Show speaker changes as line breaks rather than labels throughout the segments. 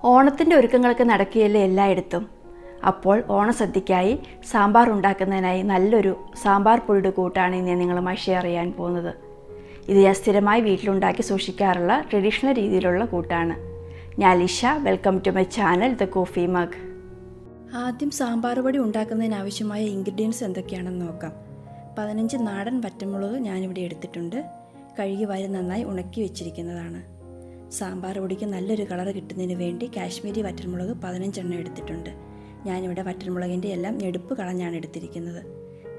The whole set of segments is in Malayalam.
ഓണത്തിൻ്റെ ഒരുക്കങ്ങളൊക്കെ നടക്കുകയല്ലേ എല്ലായിടത്തും. അപ്പോൾ ഓണസദ്യക്കായി സാമ്പാർ ഉണ്ടാക്കുന്നതിനായി നല്ലൊരു സാമ്പാർ പൊടിയുടെ കൂട്ടാണ് ഇന്ന് ഞാൻ നിങ്ങളുമായി ഷെയർ ചെയ്യാൻ പോകുന്നത്. ഇത് ഞാൻ സ്ഥിരമായി വീട്ടിലുണ്ടാക്കി സൂക്ഷിക്കാറുള്ള ട്രഡീഷണൽ രീതിയിലുള്ള കൂട്ടാണ്. ഞാൻ Lisha. Welcome to my channel thecoffeemug. ആദ്യം സാമ്പാർ പൊടി ഉണ്ടാക്കുന്നതിനാവശ്യമായ ഇൻഗ്രീഡിയൻസ് എന്തൊക്കെയാണെന്ന് നോക്കാം. 15 നാടൻ വറ്റൽമുളക് ഞാനിവിടെ എടുത്തിട്ടുണ്ട്. കഴുകി വാരി നന്നായി ഉണക്കി വെച്ചിരിക്കുന്നതാണ്. സാമ്പാർ പൊടിക്ക് നല്ലൊരു കളർ കിട്ടുന്നതിന് വേണ്ടി കാശ്മീരി വറ്റൽമുളക് 15 എണ്ണം എടുത്തിട്ടുണ്ട്. ഞാനിവിടെ വറ്റൽമുളകിൻ്റെ എല്ലാം ഞെടുപ്പ് കളഞ്ഞാണ് എടുത്തിരിക്കുന്നത്.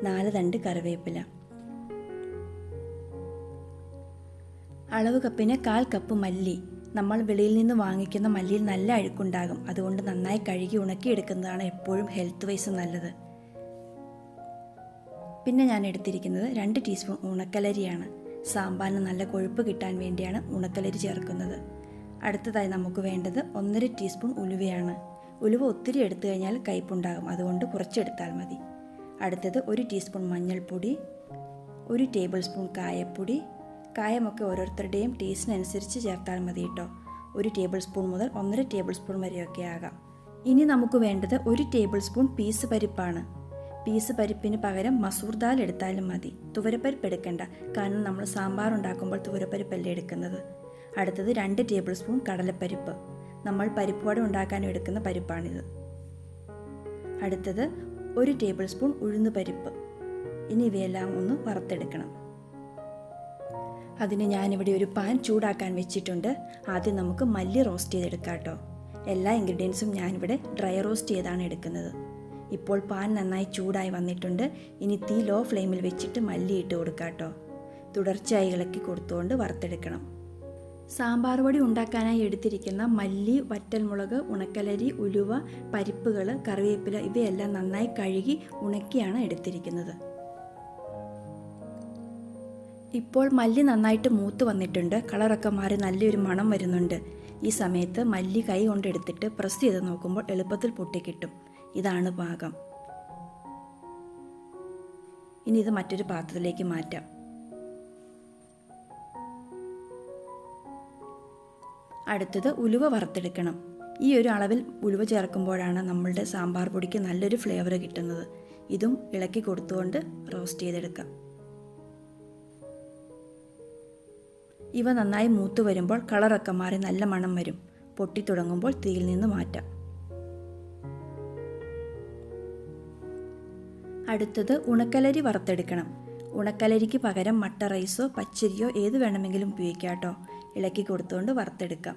4 തണ്ട് കറിവേപ്പില. അളവ് കപ്പിന് 1/4 കപ്പ് മല്ലി. നമ്മൾ വെളിയിൽ നിന്ന് വാങ്ങിക്കുന്ന മല്ലിയിൽ നല്ല അഴുക്കുണ്ടാകും. അതുകൊണ്ട് നന്നായി കഴുകി ഉണക്കിയെടുക്കുന്നതാണ് എപ്പോഴും ഹെൽത്ത് വൈസ് നല്ലത്. പിന്നെ ഞാൻ എടുത്തിരിക്കുന്നത് 2 ടീസ്പൂൺ ഉണക്കലരിയാണ്. സാമ്പാറിന് നല്ല കൊഴുപ്പ് കിട്ടാൻ വേണ്ടിയാണ് ഉണക്കലരി ചേർക്കുന്നത്. അടുത്തതായി നമുക്ക് വേണ്ടത് 1.5 ടീസ്പൂൺ ഉലുവയാണ്. ഉലുവ ഒത്തിരി എടുത്തു കഴിഞ്ഞാൽ കയ്പുണ്ടാകും, അതുകൊണ്ട് കുറച്ചെടുത്താൽ മതി. അടുത്തത് 1 ടീസ്പൂൺ മഞ്ഞൾപ്പൊടി, 1 ടേബിൾ സ്പൂൺ കായപ്പൊടി. കായമൊക്കെ ഓരോരുത്തരുടെയും ടേസ്റ്റിനനുസരിച്ച് ചേർത്താൽ മതി കേട്ടോ. 1 ടേബിൾ സ്പൂൺ മുതൽ 1.5 ടേബിൾ സ്പൂൺ വരെയൊക്കെ ആകാം. ഇനി നമുക്ക് വേണ്ടത് 1 ടേബിൾ സ്പൂൺ പീസ് പരിപ്പാണ്. പീസ് പരിപ്പിന് പകരം മസൂർ ദാൽ എടുത്താലും മതി. തുവരപ്പരിപ്പ് എടുക്കണ്ട, കാരണം നമ്മൾ സാമ്പാർ ഉണ്ടാക്കുമ്പോൾ തുവരപ്പരിപ്പല്ലേ എടുക്കുന്നത്. അടുത്തത് 2 ടേബിൾ സ്പൂൺ കടലപ്പരിപ്പ്. നമ്മൾ പരിപ്പ് വട ഉണ്ടാക്കാൻ എടുക്കുന്ന പരിപ്പാണിത്. അടുത്തത് 1 ടേബിൾ സ്പൂൺ ഉഴുന്ന് പരിപ്പ്. ഇനി ഇവയെല്ലാം ഒന്ന് വറുത്തെടുക്കണം. അതിന് ഞാനിവിടെ ഒരു പാൻ ചൂടാക്കാൻ വെച്ചിട്ടുണ്ട്. ആദ്യം നമുക്ക് മല്ലി റോസ്റ്റ് ചെയ്തെടുക്കാം കേട്ടോ. എല്ലാ ഇൻഗ്രീഡിയൻസും ഞാനിവിടെ ഡ്രൈ റോസ്റ്റ് ചെയ്താണ് എടുക്കുന്നത്. ഇപ്പോൾ പാൻ നന്നായി ചൂടായി വന്നിട്ടുണ്ട്. ഇനി തീ ലോ ഫ്ലെയിമിൽ വെച്ചിട്ട് മല്ലി ഇട്ട് കൊടുക്കാം കേട്ടോ. തുടർച്ചയായി ഇളക്കി കൊടുത്തുകൊണ്ട് വറുത്തെടുക്കണം. സാമ്പാർ പൊടി ഉണ്ടാക്കാനായി എടുത്തിരിക്കുന്ന മല്ലി, വറ്റൽമുളക്, ഉണക്കലരി, ഉലുവ, പരിപ്പുകൾ, കറിവേപ്പില ഇവയെല്ലാം നന്നായി കഴുകി ഉണക്കിയാണ് എടുത്തിരിക്കുന്നത്. ഇപ്പോൾ മല്ലി നന്നായിട്ട് മൂത്ത് വന്നിട്ടുണ്ട്. കളറൊക്കെ മാറി നല്ലൊരു മണം വരുന്നുണ്ട്. ഈ സമയത്ത് മല്ലി കൈ കൊണ്ടെടുത്തിട്ട് പ്രസ് ചെയ്ത് നോക്കുമ്പോൾ എളുപ്പത്തിൽ പൊട്ടിക്കിട്ടും. ഇതാണ് പാകം. ഇനി ഇത് മറ്റൊരു പാത്രത്തിലേക്ക് മാറ്റാം. അടുത്തത് ഉലുവ വറുത്തെടുക്കണം. ഈ ഒരു അളവിൽ ഉലുവ ചേർക്കുമ്പോഴാണ് നമ്മളുടെ സാമ്പാർ പൊടിക്ക് നല്ലൊരു ഫ്ലേവർ കിട്ടുന്നത്. ഇതും ഇളക്കി കൊടുത്തുകൊണ്ട് റോസ്റ്റ് ചെയ്തെടുക്കാം. ഇവ നന്നായി മൂത്ത് വരുമ്പോൾ കളറൊക്കെ മാറി നല്ല മണം വരും. പൊട്ടിത്തുടങ്ങുമ്പോൾ തീയിൽ നിന്ന് മാറ്റാം. അടുത്തത് ഉണക്കലരി വറുത്തെടുക്കണം. ഉണക്കലരിക്ക് പകരം മട്ട റൈസോ പച്ചരിയോ ഏത് വേണമെങ്കിലും ഉപയോഗിക്കാം കേട്ടോ. ഇളക്കി കൊടുത്തുകൊണ്ട് വറുത്തെടുക്കാം.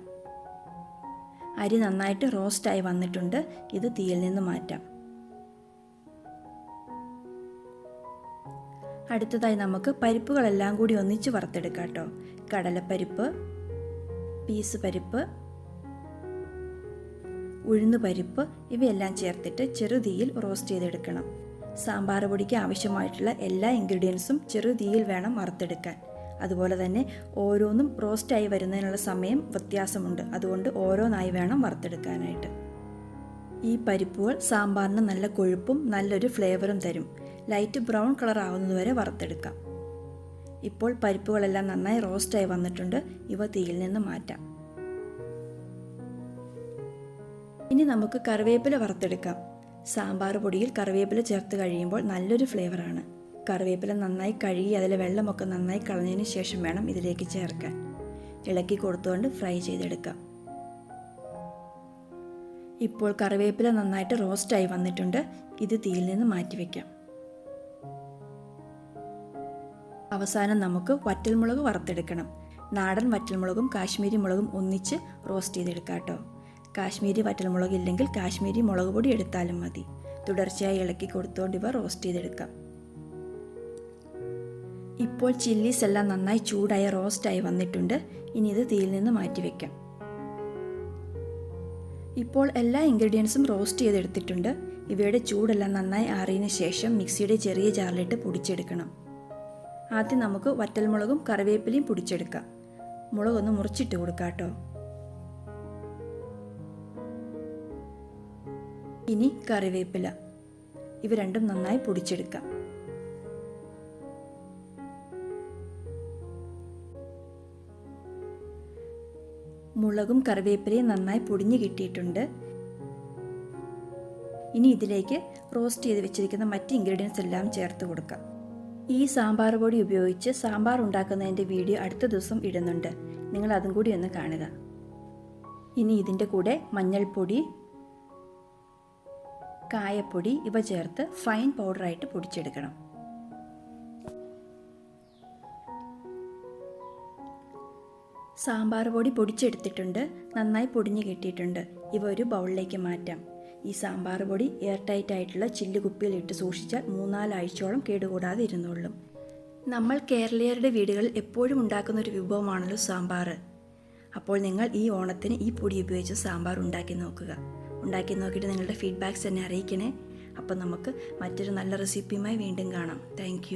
അരി നന്നായിട്ട് റോസ്റ്റായി വന്നിട്ടുണ്ട്. ഇത് തീയിൽ നിന്ന് മാറ്റാം. അടുത്തതായി നമുക്ക് പരിപ്പുകളെല്ലാം കൂടി ഒന്നിച്ച് വറുത്തെടുക്കാം കേട്ടോ. കടലപ്പരിപ്പ്, പീസ് പരിപ്പ്, ഉഴുന്ന് പരിപ്പ് ഇവയെല്ലാം ചേർത്തിട്ട് ചെറുതീയിൽ റോസ്റ്റ് ചെയ്തെടുക്കണം. സാമ്പാർ പൊടിക്ക് ആവശ്യമായിട്ടുള്ള എല്ലാ ഇൻഗ്രീഡിയൻസും ചെറുതീയിൽ വേണം വറുത്തെടുക്കാൻ. അതുപോലെ തന്നെ ഓരോന്നും റോസ്റ്റായി വരുന്നതിനുള്ള സമയം വ്യത്യാസമുണ്ട്. അതുകൊണ്ട് ഓരോന്നായി വേണം വറുത്തെടുക്കാനായിട്ട്. ഈ പരിപ്പുകൾ സാമ്പാറിന് നല്ല കൊഴുപ്പും നല്ലൊരു ഫ്ലേവറും തരും. ലൈറ്റ് ബ്രൗൺ കളർ ആവുന്നതുവരെ വറുത്തെടുക്കാം. ഇപ്പോൾ പരിപ്പുകളെല്ലാം നന്നായി റോസ്റ്റായി വന്നിട്ടുണ്ട്. ഇവ തീയിൽ നിന്ന് മാറ്റാം. ഇനി നമുക്ക് കറിവേപ്പില വറുത്തെടുക്കാം. സാമ്പാർ പൊടിയിൽ കറിവേപ്പില ചേർത്ത് കഴിയുമ്പോൾ നല്ലൊരു ഫ്ലേവറാണ്. കറിവേപ്പില നന്നായി കഴുകി അതിലെ വെള്ളമൊക്കെ നന്നായി കളഞ്ഞതിന് ശേഷം വേണം ഇതിലേക്ക് ചേർക്കാൻ. ഇളക്കി കൊടുത്തുകൊണ്ട് ഫ്രൈ ചെയ്തെടുക്കാം. ഇപ്പോൾ കറിവേപ്പില നന്നായിട്ട് റോസ്റ്റായി വന്നിട്ടുണ്ട്. ഇത് തീയിൽ നിന്ന് മാറ്റിവെക്കാം. അവസാനം നമുക്ക് വറ്റൽമുളക് വറുത്തെടുക്കണം. നാടൻ വറ്റൽമുളകും കാശ്മീരി മുളകും ഒന്നിച്ച് റോസ്റ്റ് ചെയ്തെടുക്കാം കേട്ടോ. കാശ്മീരി വറ്റൽമുളക് ഇല്ലെങ്കിൽ കാശ്മീരി മുളക് പൊടി എടുത്താലും മതി. തുടർച്ചയായി ഇളക്കി കൊടുത്തുകൊണ്ട് ഇവ റോസ്റ്റ് ചെയ്തെടുക്കാം. ഇപ്പോൾ ചില്ലീസ് എല്ലാം നന്നായി ചൂടായി റോസ്റ്റായി വന്നിട്ടുണ്ട്. ഇനി ഇത് തീയിൽ നിന്ന് മാറ്റിവെക്കാം. ഇപ്പോൾ എല്ലാ ഇൻഗ്രീഡിയൻസും റോസ്റ്റ് ചെയ്തെടുത്തിട്ടുണ്ട്. ഇവയുടെ ചൂടെല്ലാം നന്നായി ആറിയതിന് ശേഷം മിക്സിയുടെ ചെറിയ ജാറിലിട്ട് പൊടിച്ചെടുക്കണം. ആദ്യം നമുക്ക് വറ്റൽമുളകും കറിവേപ്പിലയും പൊടിച്ചെടുക്കാം. മുളകൊന്ന് മുറിച്ചിട്ട് കൊടുക്കാം കേട്ടോ. ഇനി കറിവേപ്പില. ഇവ രണ്ടും നന്നായി പൊടിച്ചെടുക്കാം. മുളകും കറിവേപ്പിലയും നന്നായി പൊടിഞ്ഞ് കിട്ടിയിട്ടുണ്ട്. ഇനി ഇതിലേക്ക് റോസ്റ്റ് ചെയ്ത് വെച്ചിരിക്കുന്ന മറ്റ് ഇൻഗ്രീഡിയൻസ് എല്ലാം ചേർത്ത് കൊടുക്കാം. ഈ സാമ്പാർ പൊടി ഉപയോഗിച്ച് സാമ്പാർ ഉണ്ടാക്കുന്നതിൻ്റെ വീഡിയോ അടുത്ത ദിവസം ഇടുന്നുണ്ട്. നിങ്ങൾ അതും കൂടി ഒന്ന് കാണുക. ഇനി ഇതിൻ്റെ കൂടെ മഞ്ഞൾപ്പൊടി, കായപ്പൊടി ഇവ ചേർത്ത് ഫൈൻ പൗഡറായിട്ട് പൊടിച്ചെടുക്കണം. സാമ്പാർ പൊടി പൊടിച്ചെടുത്തിട്ടുണ്ട്. നന്നായി പൊടിഞ്ഞ് കിട്ടിയിട്ടുണ്ട്. ഇവ ഒരു ബൗളിലേക്ക് മാറ്റാം. ഈ സാമ്പാർ പൊടി എയർ ടൈറ്റ് ആയിട്ടുള്ള ചില്ല് കുപ്പിയിലിട്ട് സൂക്ഷിച്ചാൽ 3-4 ആഴ്ചയോളം കേടുകൂടാതെ ഇരുന്നോളും. നമ്മൾ കേരളീയരുടെ വീടുകളിൽ എപ്പോഴും ഉണ്ടാക്കുന്ന ഒരു വിഭവമാണല്ലോ സാമ്പാർ. അപ്പോൾ നിങ്ങൾ ഈ ഓണത്തിന് ഈ പൊടി ഉപയോഗിച്ച് സാമ്പാർ ഉണ്ടാക്കി നോക്കുക. ഉണ്ടാക്കി നോക്കിയിട്ട് നിങ്ങളുടെ ഫീഡ്ബാക്ക്സ് എന്നെ അറിയിക്കണേ. അപ്പോൾ നമുക്ക് മറ്റൊരു നല്ല റെസിപ്പിയുമായി വീണ്ടും കാണാം. താങ്ക്